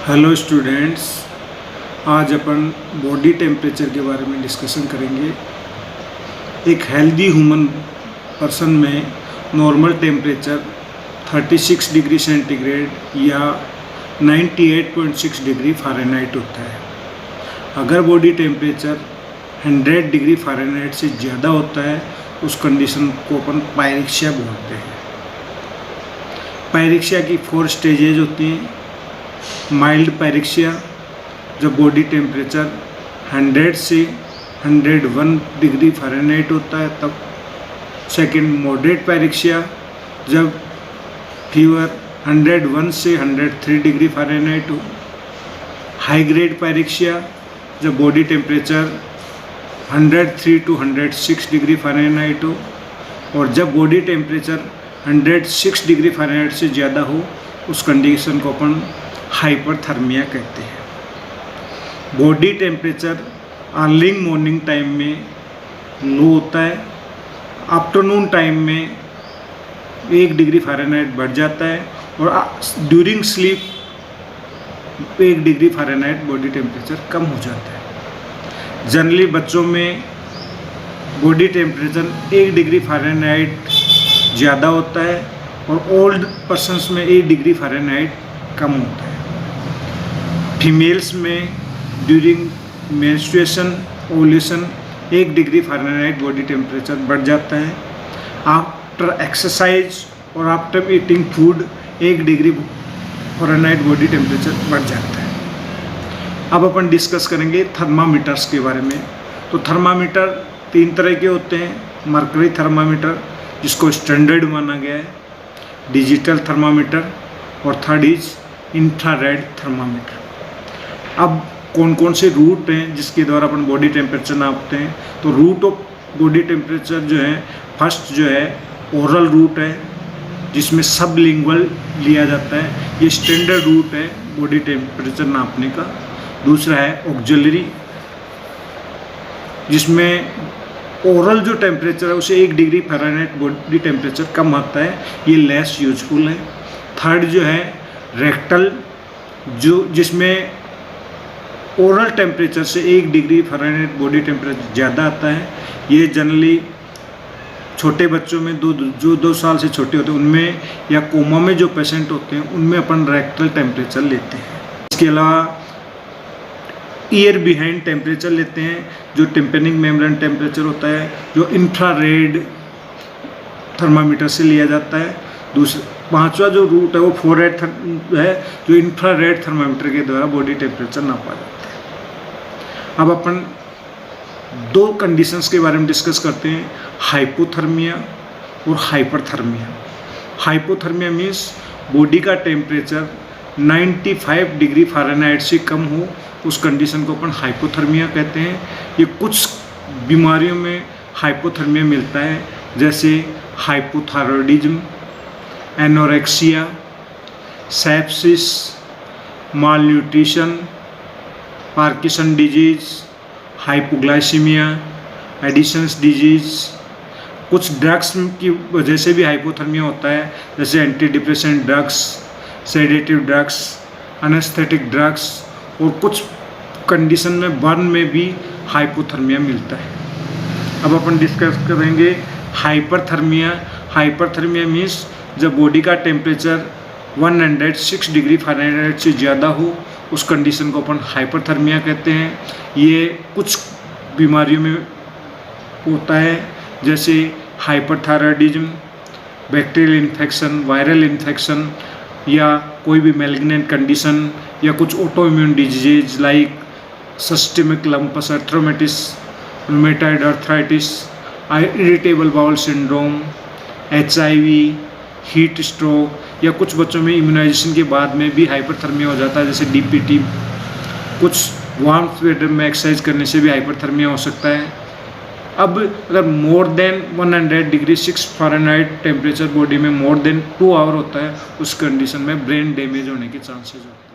Hello students, आज अपन body temperature के बारे में डिस्कशन करेंगे। एक हेल्दी ह्यूमन पर्सन में नॉर्मल टेम्परेचर 36 डिग्री सेंटीग्रेड या 98.6 डिग्री फ़ारेनहाइट होता है। अगर बॉडी टेम्परेचर 100 डिग्री फ़ारेनहाइट से ज़्यादा होता है उस कंडीशन को अपन पायरेक्सिया बोलते हैं। पायरेक्सिया की 4 स्टेजेज होती हैं। माइल्ड पायरेक्सिया, जब बॉडी टेम्परेचर 100 से 101 डिग्री फ़ारेनहाइट होता है तब। सेकंड, मॉडरेट पायरेक्सिया, जब फीवर 101 से 103 डिग्री फ़ारेनहाइट हो। हाई ग्रेड पायरेक्सिया, जब body temperature 103 to 106 degree Fahrenheit हो। और जब बॉडी टेम्परेचर 106 डिग्री फ़ारेनहाइट से ज़्यादा हो उस कंडीशन को अपन हाइपरथर्मिया कहते हैं। Body temperature early morning time में लो होता है, आफ्टरनून टाइम में 1 डिग्री फ़ारेनहाइट बढ़ जाता है और during sleep 1 degree Fahrenheit body temperature कम हो जाता है। जनरली बच्चों में बॉडी टेम्परेचर 1 डिग्री फ़ारेनहाइट ज़्यादा होता है और ओल्ड पर्सन्स में 1 डिग्री फ़ारेनहाइट कम होता है। फीमेल्स में during menstruation, ovulation 1 degree Fahrenheit body temperature बढ़ जाता है। आफ्टर एक्सरसाइज और after eating food 1 degree Fahrenheit body temperature बढ़ जाता है। अब अपन डिस्कस करेंगे थर्मामीटर्स के बारे में। तो थर्मामीटर 3 तरह के होते हैं। मर्करी थर्मामीटर, जिसको स्टैंडर्ड माना गया है, डिजिटल थर्मामीटर, और थर्ड इज इंफ्रारेड थर्मामीटर। अब कौन कौन से रूट हैं जिसके द्वारा अपन बॉडी टेम्परेचर नापते हैं। तो रूट ऑफ बॉडी टेम्परेचर जो है, फर्स्ट जो है ओरल रूट है जिसमें सबलिंगुअल लिया जाता है, ये स्टैंडर्ड रूट है बॉडी टेम्परेचर नापने का। दूसरा है ऑक्सिलरी, जिसमें ओरल जो टेम्परेचर है उसे 1 डिग्री फ़ारेनहाइट बॉडी टेम्परेचर कम आता है, ये लेस यूजफुल है। थर्ड जो है रेक्टल, जिसमें ओरल टेम्परेचर से 1 डिग्री फ़ारेनहाइट बॉडी टेम्परेचर ज़्यादा आता है। ये जनरली छोटे बच्चों में जो 2 साल से छोटे होते हैं उनमें, या कोमा में जो पेशेंट होते हैं उनमें अपन रेक्टल टेम्परेचर लेते हैं। इसके अलावा ईयर बिहाइंड टेम्परेचर लेते हैं, जो टिम्पेनिक मेम्ब्रेन टेम्परेचर होता है, जो इंफ्रारेड थर्मामीटर से लिया जाता है। पांचवा जो रूट है वो फोरहेड है, जो इंफ्रारेड थर्मामीटर के द्वारा बॉडी टेम्परेचर नापा जाता है। अब अपन 2 कंडीशंस के बारे में डिस्कस करते हैं, हाइपोथर्मिया और हाइपरथर्मिया। हाइपोथर्मिया मीन्स बॉडी का टेम्परेचर 95 डिग्री फ़ारेनहाइट से कम हो, उस कंडीशन को अपन हाइपोथर्मिया कहते हैं। ये कुछ बीमारियों में हाइपोथर्मिया मिलता है, जैसे hypothyroidism, anorexia, sepsis, malnutrition, Parkinson disease, hypoglycaemia, editions disease. कुछ ड्रग्स की वजह से भी हाइपोथर्मिया होता है, जैसे anti depressant drugs, sedative drugs, anaesthetic drugs, और कुछ कंडीशन में बर्न में भी हाइपोथर्मिया मिलता है। अब अपन डिस्कस करेंगे हाइपरथर्मिया। हाइपरथर्मिया मीन्स जब बॉडी का टेम्परेचर 106 डिग्री फ़ारेनहाइट से ज़्यादा हो, उस कंडीशन को अपन हाइपरथर्मिया कहते हैं। ये कुछ बीमारियों में होता है, जैसे hyperthyroidism, bacterial infection, viral infection, या कोई भी मैलिग्नेंट कंडीशन, या कुछ auto immune disease like systemic lupus arthritis, rheumatoid arthritis, irritable bowel syndrome, HIV, heat stroke, या कुछ बच्चों में इम्यूनाइजेशन के बाद में भी हाइपरथर्मिया हो जाता है, जैसे DPT। कुछ वार्म वेदर में एक्सरसाइज करने से भी हाइपरथर्मिया हो सकता है। अब अगर more than 100 degree 6 Fahrenheit temperature body में मोर देन 2 आवर होता है, उस कंडीशन में ब्रेन डैमेज होने के चांसेस होते हैं।